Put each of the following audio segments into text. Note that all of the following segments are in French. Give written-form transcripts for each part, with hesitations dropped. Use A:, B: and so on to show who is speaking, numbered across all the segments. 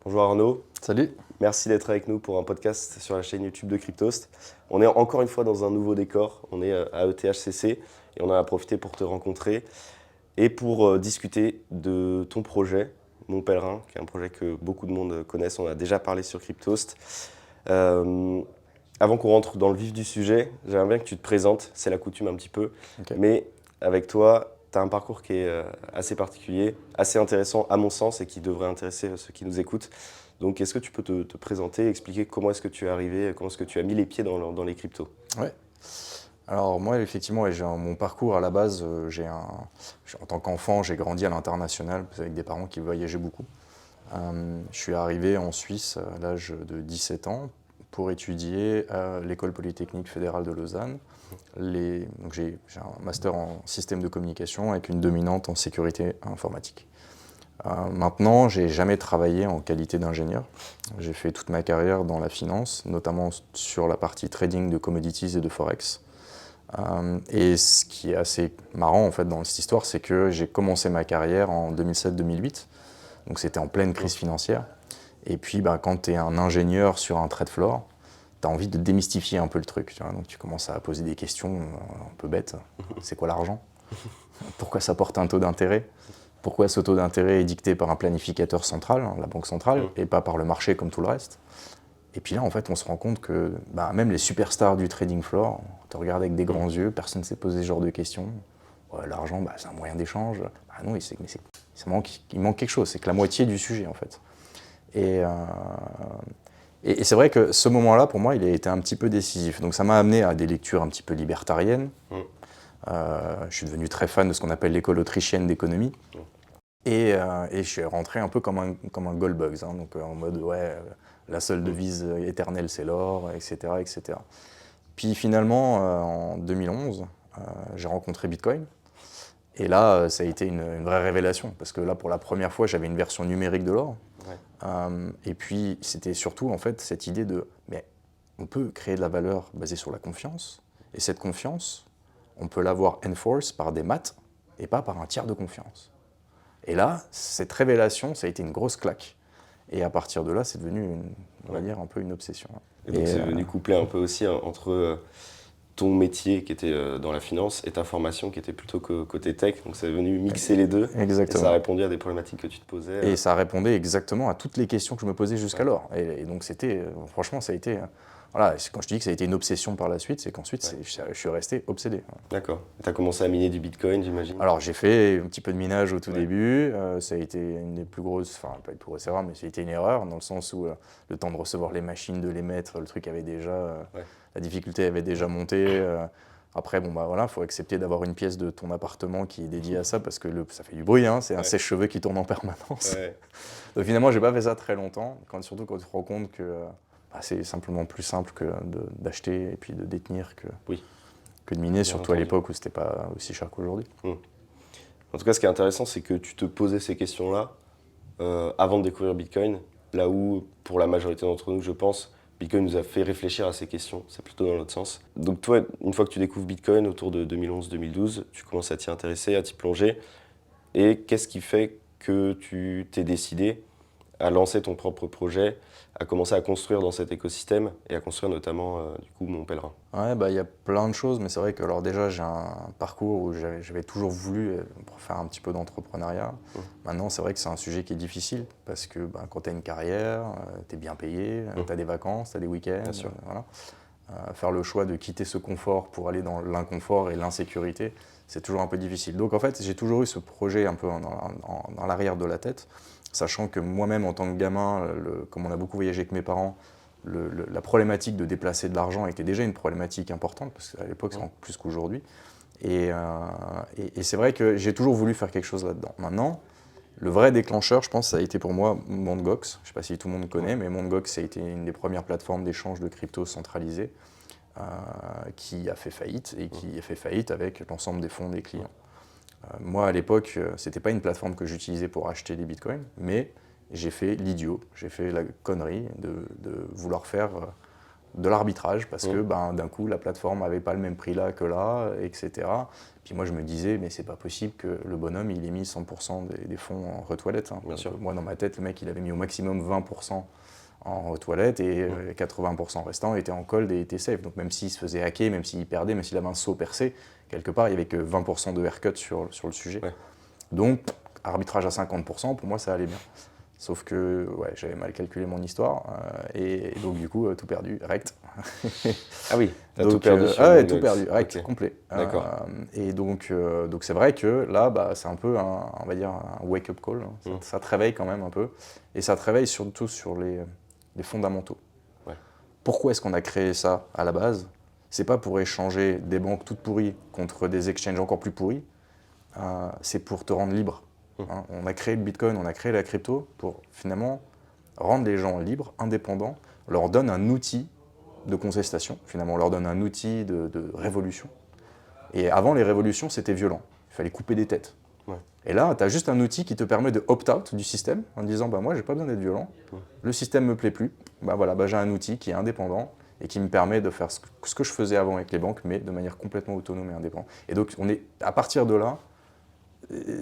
A: Bonjour Arnaud,
B: Salut.
A: merci d'être avec nous pour un podcast sur la chaîne YouTube de Cryptost. On est encore une fois dans un nouveau décor, on est à ETHCC et on en a profité pour te rencontrer et pour discuter de ton projet, Mon Pèlerin, qui est un projet que beaucoup de monde connaissent, on a déjà parlé sur Cryptost. Euh, Avant qu'on rentre dans le vif du sujet, j'aimerais bien que tu te présentes, c'est la coutume un petit peu,
B: Ok.
A: mais avec toi, tu as un parcours qui est assez particulier, assez intéressant à mon sens et qui devrait intéresser ceux qui nous écoutent. Donc est-ce que tu peux te présenter, expliquer comment est-ce que tu es arrivé, comment est-ce que tu as mis les pieds dans les cryptos?
B: Ouais. Alors moi, effectivement, ouais, mon parcours à la base, en tant qu'enfant, j'ai grandi à l'international avec des parents qui voyageaient beaucoup. Je suis arrivé en Suisse à l'âge de 17 ans pour étudier à l'École polytechnique fédérale de Lausanne. Donc j'ai un master en système de communication avec une dominante en sécurité informatique. Maintenant, j'ai jamais travaillé en qualité d'ingénieur. J'ai fait toute ma carrière dans la finance, notamment sur la partie trading de commodities et de forex. Et ce qui est assez marrant en fait dans cette histoire, c'est que j'ai commencé ma carrière en 2007-2008, donc c'était en pleine crise financière. Et puis quand tu es un ingénieur sur un trade floor, tu as envie de démystifier un peu le truc. Tu vois, donc tu commences à poser des questions un peu bêtes. C'est quoi l'argent? Pourquoi ça porte un taux d'intérêt? Pourquoi ce taux d'intérêt est dicté par un planificateur central, la banque centrale, et pas par le marché comme tout le reste? Et puis là, en fait, on se rend compte que même les superstars du trading floor, on te regarde avec des grands yeux, personne ne s'est posé ce genre de questions. Ouais, l'argent, c'est un moyen d'échange. Non, il manque quelque chose, c'est que la moitié du sujet, en fait. Et, euh, et c'est vrai que ce moment-là, pour moi, il a été un petit peu décisif. Donc ça m'a amené à des lectures un petit peu libertariennes. Je suis devenu très fan de ce qu'on appelle l'école autrichienne d'économie. Et je suis rentré un peu comme un Goldbugs, hein, donc en mode la seule devise éternelle c'est l'or, etc., etc. Puis finalement, en 2011, j'ai rencontré Bitcoin. Et là, ça a été une vraie révélation, parce que là, pour la première fois, j'avais une version numérique de l'or.
A: Ouais.
B: Et puis, c'était surtout en fait cette idée mais on peut créer de la valeur basée sur la confiance, et cette confiance, on peut l'avoir enforce par des maths et pas par un tiers de confiance. Et là, cette révélation, ça a été une grosse claque. Et à partir de là, c'est devenu, on va dire, un peu une obsession.
A: Et donc c'est venu coupler un peu aussi entre ton métier qui était dans la finance et ta formation qui était plutôt côté tech. Donc c'est venu mixer les deux et ça a
B: Exactement.
A: répondu à des problématiques que tu te posais.
B: Et ça répondait exactement à toutes les questions que je me posais jusqu'alors. Et donc c'était, franchement, ça a été, voilà, quand je dis que ça a été une obsession par la suite, c'est qu'ensuite,
A: Ouais.
B: je suis resté obsédé.
A: D'accord. Tu as commencé à miner du Bitcoin, j'imagine?
B: Alors j'ai fait un petit peu de minage au tout
A: Ouais.
B: début, ça a été une des plus grosses, enfin pas une plus grosse erreur, mais ça a été une erreur dans le sens où le temps de recevoir les machines, de les mettre, le truc avait déjà,
A: Ouais.
B: la difficulté avait déjà monté. Après, voilà, il faut accepter d'avoir une pièce de ton appartement qui est dédiée à ça parce que ça fait du bruit, hein, c'est un
A: Ouais.
B: sèche-cheveux qui tourne en permanence.
A: Ouais.
B: Donc finalement, j'ai pas fait ça très longtemps, surtout quand tu te rends compte que c'est simplement plus simple que d'acheter et puis de détenir
A: Oui.
B: que de miner,
A: Bien
B: surtout à
A: entendu.
B: l'époque où c'était pas aussi cher qu'aujourd'hui.
A: En tout cas, ce qui est intéressant, c'est que tu te posais ces questions-là avant de découvrir Bitcoin, là où, pour la majorité d'entre nous, je pense, Bitcoin nous a fait réfléchir à ces questions. C'est plutôt dans l'autre sens. Donc toi, une fois que tu découvres Bitcoin autour de 2011-2012, tu commences à t'y intéresser, à t'y plonger. Et qu'est-ce qui fait que tu t'es décidé à lancer ton propre projet, à commencer à construire dans cet écosystème et à construire notamment, du coup, Mon Pèlerin?
B: Ouais, il y a plein de choses, mais c'est vrai que alors déjà j'ai un parcours où j'avais toujours voulu faire un petit peu d'entrepreneuriat. Maintenant, c'est vrai que c'est un sujet qui est difficile parce que quand tu as une carrière, tu es bien payé, tu as des vacances, tu as des week-ends,
A: Bien sûr.
B: voilà. Faire le choix de quitter ce confort pour aller dans l'inconfort et l'insécurité, c'est toujours un peu difficile. Donc en fait, j'ai toujours eu ce projet un peu dans l'arrière de la tête, sachant que moi-même en tant que gamin, comme on a beaucoup voyagé avec mes parents, la problématique de déplacer de l'argent était déjà une problématique importante, parce qu'à l'époque, c'est encore plus qu'aujourd'hui. Et c'est vrai que j'ai toujours voulu faire quelque chose là-dedans. Maintenant, le vrai déclencheur, je pense, ça a été pour moi Mt. Gox. Je ne sais pas si tout le monde connaît, mais Mt. Gox, ça a été une des premières plateformes d'échange de crypto centralisées qui a fait faillite et qui a fait faillite avec l'ensemble des fonds des clients. Moi, à l'époque, ce n'était pas une plateforme que j'utilisais pour acheter des bitcoins, mais j'ai fait l'idiot, j'ai fait la connerie de vouloir faire de l'arbitrage parce que d'un coup la plateforme n'avait pas le même prix là que là, etc. Puis moi je me disais mais c'est pas possible que le bonhomme il ait mis 100% des fonds en retoilette. Hein.
A: Bien sûr.
B: Moi dans ma tête le mec il avait mis au maximum 20% en retoilette et 80% restant était en cold et était safe. Donc même s'il se faisait hacker, même s'il perdait, même s'il avait un saut percé, quelque part il n'y avait que 20% de haircut sur le sujet. Ouais. Donc arbitrage à 50%, pour moi ça allait bien. Sauf que j'avais mal calculé mon histoire et donc du coup tout perdu, rect.
A: Ah oui, t'as
B: donc,
A: tout perdu sur
B: tout perdu, rect, complet.
A: D'accord.
B: Et donc c'est vrai que là, c'est un peu on va dire un wake-up call. Hein. Ça te réveille quand même un peu. Et ça te réveille surtout sur les fondamentaux.
A: Ouais.
B: Pourquoi est-ce qu'on a créé ça à la base? C'est pas pour échanger des banques toutes pourries contre des exchanges encore plus pourris. C'est pour te rendre libre. Hein, on a créé le Bitcoin, on a créé la crypto pour finalement rendre les gens libres, indépendants. On leur donne un outil de contestation, finalement on leur donne un outil de révolution. Et avant les révolutions c'était violent, il fallait couper des têtes. Ouais. Et là tu as juste un outil qui te permet de opt-out du système en disant moi j'ai pas besoin d'être violent, le système me plaît plus, j'ai un outil qui est indépendant et qui me permet de faire ce que je faisais avant avec les banques mais de manière complètement autonome et indépendante. Et donc à partir de là,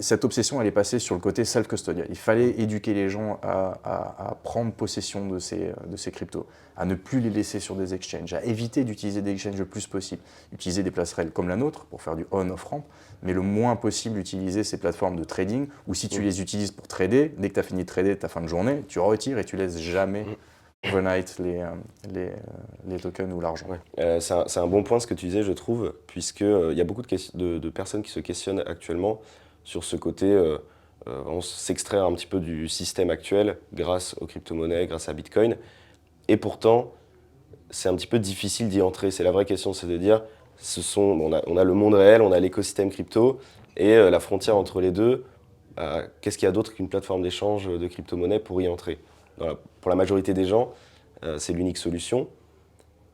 B: cette obsession, elle est passée sur le côté self-custodial. Il fallait éduquer les gens à prendre possession de ces cryptos, à ne plus les laisser sur des exchanges, à éviter d'utiliser des exchanges le plus possible, utiliser des passerelles comme la nôtre pour faire du on-off-ramp, mais le moins possible utiliser ces plateformes de trading, où si tu les utilises pour trader, dès que tu as fini de trader ta fin de journée, tu retires et tu laisses jamais overnight les tokens ou l'argent.
A: Ouais. C'est un bon point ce que tu disais, je trouve, puisqu'il y a beaucoup de personnes qui se questionnent actuellement sur ce côté, on s'extraire un petit peu du système actuel grâce aux crypto-monnaies, grâce à Bitcoin. Et pourtant, c'est un petit peu difficile d'y entrer. C'est la vraie question, c'est de dire, on a le monde réel, on a l'écosystème crypto, et la frontière entre les deux, qu'est-ce qu'il y a d'autre qu'une plateforme d'échange de crypto-monnaies pour y entrer? Pour la majorité des gens, c'est l'unique solution.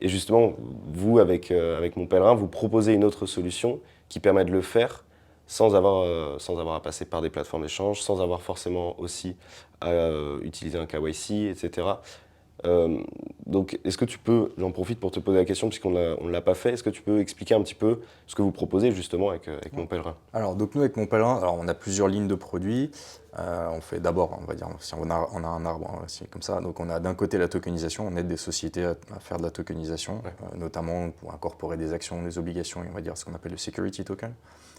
A: Et justement, vous, avec Mon Pèlerin, vous proposez une autre solution qui permet de le faire sans avoir à passer par des plateformes d'échange, sans avoir forcément aussi à utiliser un KYC, etc. Donc, est-ce que tu peux, j'en profite pour te poser la question, puisqu'on ne l'a pas fait, est-ce que tu peux expliquer un petit peu ce que vous proposez justement avec Mon Pèlerin?
B: Alors, donc nous, avec Mon Pèlerin, on a plusieurs lignes de produits. On fait d'abord, on va dire, si on a un arbre, comme ça, donc on a d'un côté la tokenisation, on aide des sociétés à faire de la tokenisation, notamment pour incorporer des actions, des obligations, et on va dire ce qu'on appelle le security token.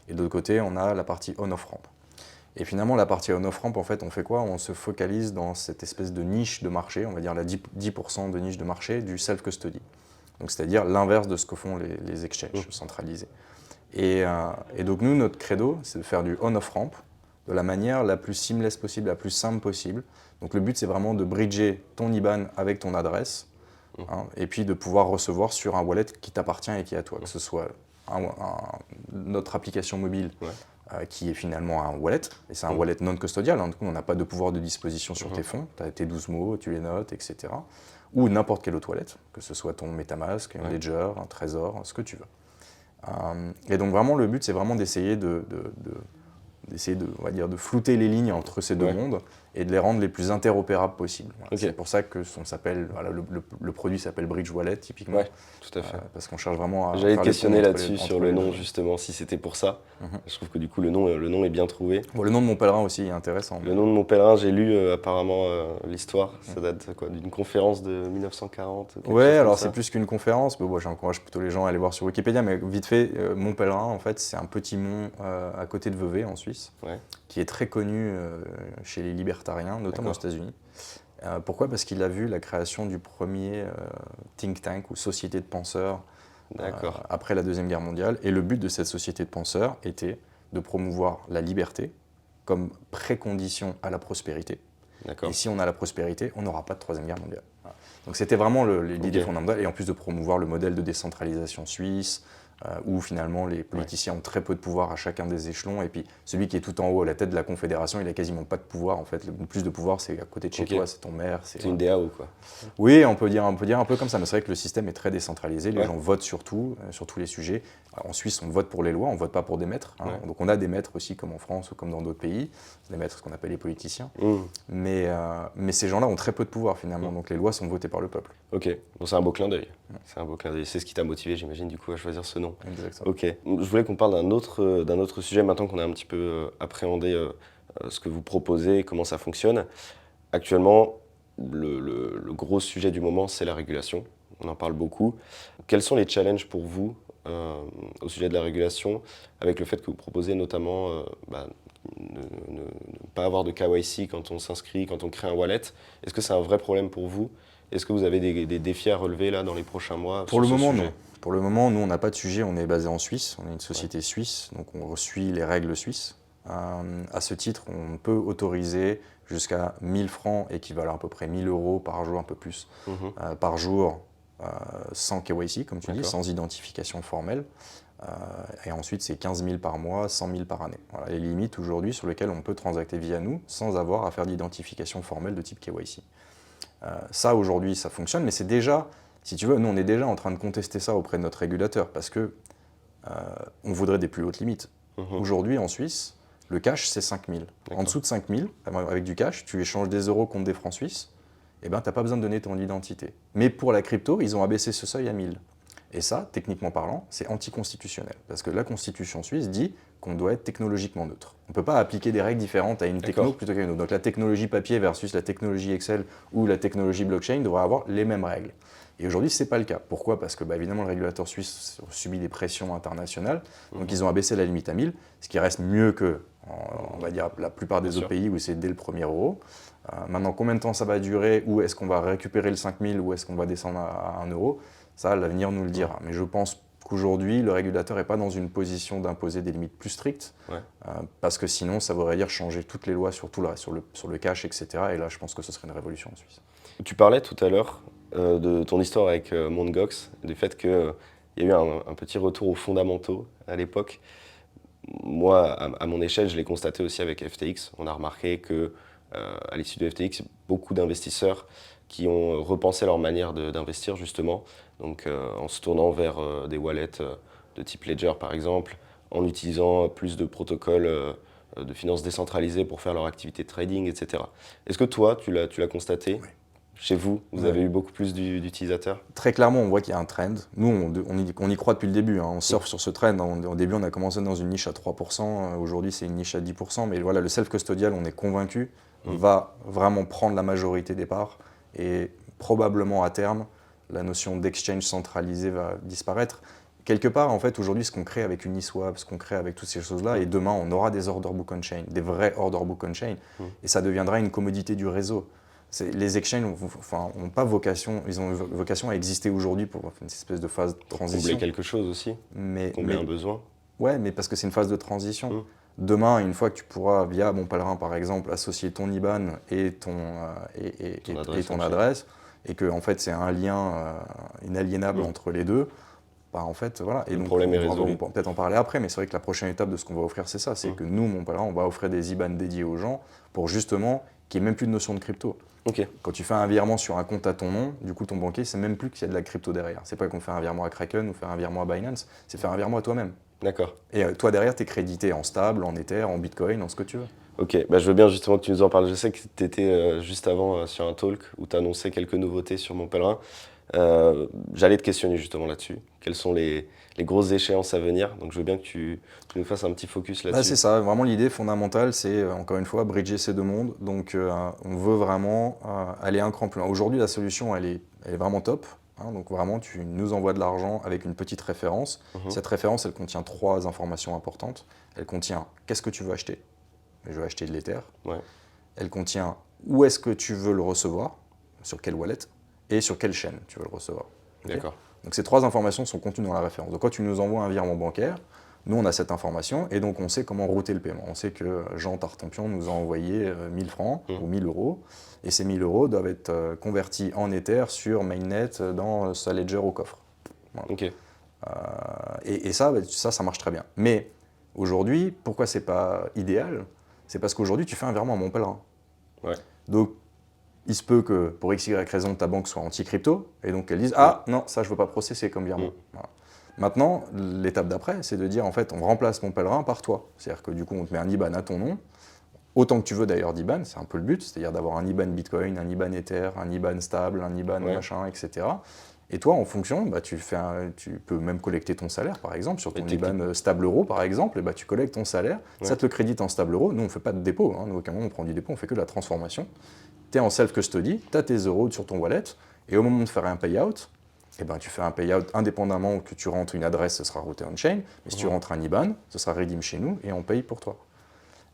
B: Et de l'autre côté, on a la partie on-off-ramp. Et finalement, la partie on-off-ramp, en fait, on fait quoi? On se focalise dans cette espèce de niche de marché, on va dire la 10% de niche de marché du self-custody. Donc, c'est-à-dire l'inverse de ce que font les exchanges centralisés. Et donc, nous, notre credo, c'est de faire du on-off-ramp de la manière la plus seamless possible, la plus simple possible. Donc, le but, c'est vraiment de bridger ton IBAN avec ton adresse, et puis de pouvoir recevoir sur un wallet qui t'appartient et qui est à toi, que ce soit notre application mobile qui est finalement un wallet, et c'est un wallet non custodial, du coup on n'a pas de pouvoir de disposition sur tes fonds, tu as tes 12 mots, tu les notes, etc. Ou n'importe quelle autre wallet, que ce soit ton MetaMask, un Ledger, un Trésor, ce que tu veux. Et donc vraiment le but c'est vraiment d'essayer on va dire, de flouter les lignes entre ces deux mondes et de les rendre les plus interopérables possibles. Voilà. C'est pour ça que le produit s'appelle Bridge Wallet, typiquement.
A: Ouais, tout à fait.
B: Parce qu'on cherche vraiment à...
A: J'allais te questionner là-dessus, sur le nom, justement, si c'était pour ça. Je trouve que du coup, le nom est bien trouvé.
B: Bon, le nom de Mon Pèlerin aussi est intéressant.
A: Le nom de Mon Pèlerin, j'ai lu apparemment l'histoire. Ça date d'une conférence de 1940.
B: Ouais, alors c'est plus qu'une conférence. Mais bon, j'encourage plutôt les gens à aller voir sur Wikipédia. Mais vite fait, Mon Pèlerin, en fait, c'est un petit mont à côté de Vevey, en Suisse, qui est très connu chez les libertariens, notamment aux États-Unis. Pourquoi? Parce qu'il a vu la création du premier think tank ou société de penseurs après la Deuxième Guerre mondiale. Et le but de cette société de penseurs était de promouvoir la liberté comme précondition à la prospérité. Et si on a la prospérité, on n'aura pas de Troisième Guerre mondiale. Voilà. Donc c'était vraiment l'idée fondamentale. Et en plus de promouvoir le modèle de décentralisation suisse, où finalement les politiciens ont très peu de pouvoir à chacun des échelons, et puis celui qui est tout en haut à la tête de la confédération, il a quasiment pas de pouvoir en fait. Le plus de pouvoir, c'est à côté de chez toi, c'est ton maire.
A: C'est une DAO quoi.
B: Oui, on peut dire un peu comme ça, mais c'est vrai que le système est très décentralisé, les
A: Ouais.
B: gens votent sur tout, sur tous les sujets. Alors, en Suisse, on vote pour les lois, on vote pas pour des maîtres, hein.
A: Ouais.
B: Donc on a des maîtres aussi comme en France ou comme dans d'autres pays, des maîtres, ce qu'on appelle les politiciens. Mais ces gens-là ont très peu de pouvoir finalement, donc les lois sont votées par le peuple.
A: Ok, donc c'est un beau clin d'œil. C'est un beau clin d'œil. C'est ce qui t'a motivé, j'imagine, du coup, à choisir ce nom.
B: Exactement.
A: Ok. Je voulais qu'on parle d'un autre sujet maintenant qu'on a un petit peu appréhendé ce que vous proposez, comment ça fonctionne. Actuellement, le gros sujet du moment, c'est la régulation. On en parle beaucoup. Quels sont les challenges pour vous au sujet de la régulation, avec le fait que vous proposez notamment ne pas avoir de KYC quand on s'inscrit, quand on crée un wallet? Est-ce que c'est un vrai problème pour vous? Est-ce que vous avez des défis à relever là dans les prochains mois
B: Pour le
A: sur ce
B: moment,
A: sujet?
B: non. Pour le moment, nous, on n'a pas de sujet, on est basé en Suisse, on est une société suisse, donc on suit les règles suisses. À ce titre, on peut autoriser jusqu'à 1000 francs, équivalent à peu près 1000 euros par jour, un peu plus, par jour, sans KYC, comme tu dis, sans identification formelle. Et ensuite, c'est 15 000 par mois, 100 000 par année. Voilà les limites aujourd'hui sur lesquelles on peut transacter via nous sans avoir à faire d'identification formelle de type KYC. Ça, aujourd'hui, ça fonctionne, mais c'est déjà, si tu veux, nous, on est déjà en train de contester ça auprès de notre régulateur parce que on voudrait des plus hautes limites. Aujourd'hui, en Suisse, le cash, c'est 5 000. En dessous de 5 000, avec du cash, tu échanges des euros contre des francs suisses, eh ben, tu n'as pas besoin de donner ton identité. Mais pour la crypto, ils ont abaissé ce seuil à 1000. Et ça, techniquement parlant, c'est anticonstitutionnel. Parce que la Constitution suisse dit qu'on doit être technologiquement neutre. On ne peut pas appliquer des règles différentes à une techno plutôt qu'à une autre. Donc la technologie papier versus la technologie Excel ou la technologie blockchain devraient avoir les mêmes règles. Et aujourd'hui, ce n'est pas le cas. Pourquoi? Parce que évidemment, le régulateur suisse subit des pressions internationales. Donc ils ont abaissé la limite à 1000, ce qui reste mieux que, on va dire, la plupart des autres pays où c'est dès le premier euro. Maintenant, combien de temps ça va durer? Où est-ce qu'on va récupérer le 5000? Ou est-ce qu'on va descendre à 1 euro? Ça, l'avenir nous le dira. Mais je pense qu'aujourd'hui, le régulateur n'est pas dans une position d'imposer des limites plus strictes, parce que sinon, ça voudrait dire changer toutes les lois sur le cash, etc. Et là, je pense que ce serait une révolution en Suisse.
A: Tu parlais tout à l'heure de ton histoire avec Mt. Gox, du fait qu'il y a eu un petit retour aux fondamentaux à l'époque. Moi, à mon échelle, je l'ai constaté aussi avec FTX. On a remarqué que à l'issue de FTX, beaucoup d'investisseurs qui ont repensé leur manière d'investir justement, donc en se tournant vers des wallets de type Ledger par exemple, en utilisant plus de protocoles de finances décentralisées pour faire leur activité de trading, etc. Est-ce que toi, tu l'as constaté?
B: Oui.
A: Chez vous, vous avez eu beaucoup plus d'utilisateurs?
B: Très clairement, on voit qu'il y a un trend. Nous, on y croit depuis le début, hein. On surfe sur ce trend. Au début, on a commencé dans une niche à 3%. Aujourd'hui, c'est une niche à 10%. Mais voilà, le self-custodial, on est convaincu, va vraiment prendre la majorité des parts. Et probablement, à terme, la notion d'exchange centralisé va disparaître. Quelque part, en fait, aujourd'hui, ce qu'on crée avec Uniswap, ce qu'on crée avec toutes ces choses-là, et demain, on aura des order book on-chain, des vrais order book on-chain. Et ça deviendra une commodité du réseau. Les exchanges ont pas vocation, ils ont vocation à exister aujourd'hui pour une espèce de phase de transition.
A: Combler quelque chose aussi, combler un besoin.
B: Ouais, mais parce que c'est une phase de transition. Demain, une fois que tu pourras, via Mon Pèlerin par exemple, associer ton IBAN et ton adresse, et que en fait c'est un lien inaliénable entre les deux, bah, en fait voilà. Et
A: le
B: donc,
A: problème est résolu.
B: On va peut-être en parler après, mais c'est vrai que la prochaine étape de ce qu'on va offrir, c'est ça, c'est que nous, Mon Pèlerin, on va offrir des IBAN dédiés aux gens pour justement qu'il n'y ait même plus de notion de crypto. Quand tu fais un virement sur un compte à ton nom, du coup ton banquier ne sait même plus qu'il y a de la crypto derrière. C'est pas qu'on fait un virement à Kraken ou faire un virement à Binance, c'est faire un virement à toi-même.
A: D'accord.
B: Et toi derrière, tu es crédité en stable, en Ether, en Bitcoin, en ce que tu veux.
A: Ok, je veux bien justement que tu nous en parles. Je sais que tu étais juste avant sur un talk où tu annonçais quelques nouveautés sur Mon Pèlerin. J'allais te questionner justement là-dessus. Quelles sont les grosses échéances à venir? Donc je veux bien que tu nous fasses un petit focus là-dessus.
B: C'est ça, vraiment l'idée fondamentale, c'est encore une fois bridger ces deux mondes. Donc on veut vraiment aller un cran plus loin. Aujourd'hui, la solution, elle est vraiment top. Donc vraiment, tu nous envoies de l'argent avec une petite référence. Cette référence, elle contient 3 informations importantes. Elle contient qu'est-ce que tu veux acheter? Je veux acheter de l'Ether. Elle contient où est-ce que tu veux le recevoir, sur quelle wallet, et sur quelle chaîne tu veux le recevoir.
A: D'accord.
B: Donc ces 3 informations sont contenues dans la référence. Donc quand tu nous envoies un virement bancaire, nous on a cette information et donc on sait comment router le paiement. On sait que Jean Tartampion nous a envoyé 1000 francs ou 1000 euros et ces 1000 euros doivent être convertis en Ether sur Mainnet dans sa ledger au coffre. Voilà. Et ça, ça marche très bien. Mais aujourd'hui, pourquoi c'est pas idéal? C'est parce qu'aujourd'hui, tu fais un virement à mon pèlerin.
A: Ouais.
B: Donc, il se peut que pour x, y raison, ta banque soit anti-crypto, et donc elle dise « Ah, non, ça, je veux pas processer comme virement. Voilà. Maintenant, l'étape d'après, c'est de dire, en fait, on remplace mon pèlerin par toi. C'est-à-dire que du coup, on te met un IBAN à ton nom, autant que tu veux d'ailleurs d'IBAN, c'est un peu le but, c'est-à-dire d'avoir un IBAN Bitcoin, un IBAN Ether, un IBAN stable, un IBAN machin, etc. Et toi, en fonction, bah, tu peux même collecter ton salaire, par exemple, sur ton IBAN stable euro, par exemple, et bah, tu collectes ton salaire, ça te le crédite en stable euro. Nous, on ne fait pas de dépôt, hein. Nous, aucun moment on prend du dépôt, on fait que de la transformation. Tu es en self-custody, tu as tes euros sur ton wallet, et au moment de faire un payout, eh ben, tu fais un payout indépendamment que tu rentres une adresse, ce sera routé on-chain, mais si tu rentres un IBAN, ce sera redeem chez nous, et on paye pour toi.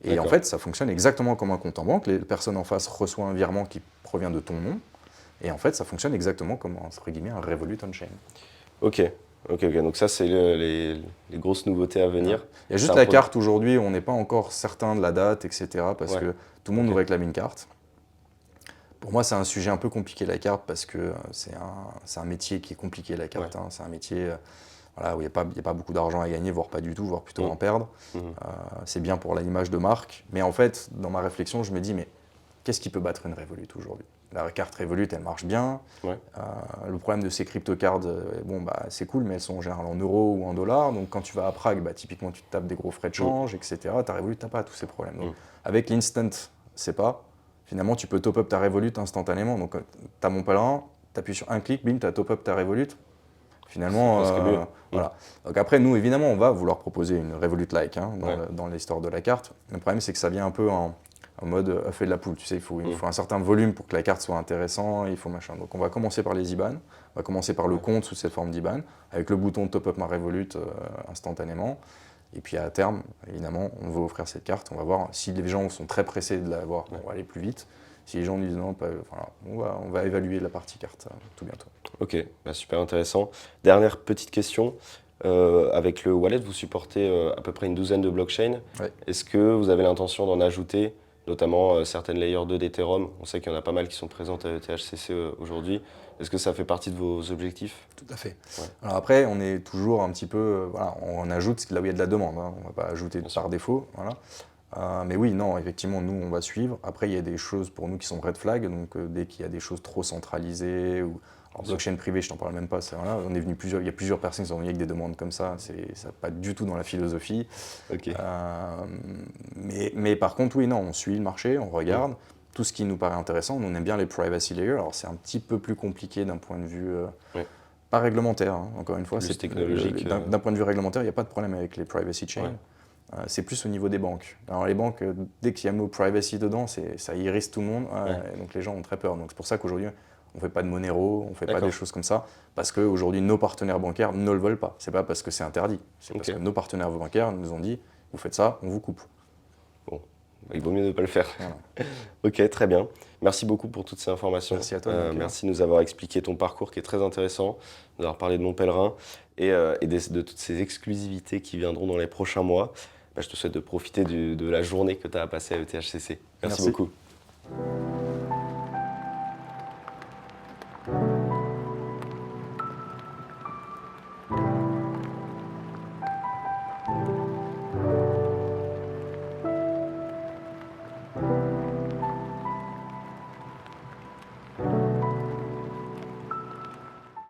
B: Et en fait, ça fonctionne exactement comme un compte en banque. Les personnes en face reçoivent un virement qui provient de ton nom. Et en fait, ça fonctionne exactement comme un Revolut on-chain.
A: Ok. Donc ça, c'est les grosses nouveautés à venir.
B: Ouais. Il y a juste la carte aujourd'hui, on n'est pas encore certain de la date, etc. Parce que tout le monde nous réclame une carte. Pour moi, c'est un sujet un peu compliqué, la carte, parce que c'est un métier qui est compliqué, la carte. Hein. C'est un métier voilà, où il n'y a pas beaucoup d'argent à gagner, voire pas du tout, voire plutôt en perdre. C'est bien pour l'image de marque. Mais en fait, dans ma réflexion, je me dis, mais qu'est-ce qui peut battre une Revolut aujourd'hui? La carte Revolut, elle marche bien. Le problème de ces crypto-cards, bon, bah, c'est cool, mais elles sont en général en euros ou en dollars. Donc quand tu vas à Prague, bah, typiquement, tu te tapes des gros frais de change, etc. Ta Revolut, tu n'as pas tous ces problèmes. Donc, avec l'instant, finalement, tu peux top-up ta Revolut instantanément. Donc, tu as mon pèlerin, tu appuies sur un clic, bim, tu as top-up ta Revolut. Finalement, voilà. Donc après, nous, évidemment, on va vouloir proposer une Revolut-like hein, dans l'histoire de la carte. Le problème, c'est que ça vient un peu en mode œuf et de la poule. Tu sais, il faut un certain volume pour que la carte soit intéressante, il faut machin. Donc on va commencer par les IBAN, on va commencer par le compte sous cette forme d'IBAN, avec le bouton Top-up ma Revolut instantanément. Et puis à terme, évidemment, on va offrir cette carte. On va voir si les gens sont très pressés de l'avoir, on va aller plus vite. Si les gens disent non, voilà, on va évaluer la partie carte tout bientôt.
A: Ok, bah, super intéressant. Dernière petite question. Avec le wallet, vous supportez à peu près une douzaine de blockchains. Est-ce que vous avez l'intention d'en ajouter, notamment certaines layers 2 d'Ethereum? On sait qu'il y en a pas mal qui sont présentes à ETHCC aujourd'hui. Est-ce que ça fait partie de vos objectifs?
B: Tout à fait. Alors après, on est toujours un petit peu, voilà, on ajoute là où il y a de la demande. Hein. On ne va pas ajouter par défaut. Voilà. Mais oui, non, effectivement, nous, on va suivre. Après, il y a des choses pour nous qui sont red flag. Donc, dès qu'il y a des choses trop centralisées ou blockchain privé, je t'en parle même pas. Voilà, on est venu il y a plusieurs personnes qui sont venues avec des demandes comme ça. Ça n'est pas du tout dans la philosophie. Mais par contre, oui, non, on suit le marché, on regarde. Tout ce qui nous paraît intéressant, nous, on aime bien les privacy layers. Alors, c'est un petit peu plus compliqué d'un point de vue pas réglementaire. Hein. Encore une fois,
A: c'est technologique.
B: D'un point de vue réglementaire, il n'y a pas de problème avec les privacy chains. C'est plus au niveau des banques. Alors les banques, dès qu'il y a le mot privacy dedans, ça irrite tout le monde, donc les gens ont très peur. Donc c'est pour ça qu'aujourd'hui, on ne fait pas de Monero, on ne fait pas des choses comme ça, parce qu'aujourd'hui, nos partenaires bancaires ne le veulent pas. Ce n'est pas parce que c'est interdit, c'est parce que nos partenaires bancaires nous ont dit, vous faites ça, on vous coupe.
A: Bon, il vaut mieux ne pas le faire.
B: Voilà.
A: Ok, très bien. Merci beaucoup pour toutes ces informations.
B: Merci à toi.
A: Merci de nous avoir expliqué ton parcours qui est très intéressant, d'avoir parlé de mon pèlerin et de toutes ces exclusivités qui viendront dans les prochains mois. Je te souhaite de profiter de la journée que tu as passée à ETHCC. Merci beaucoup.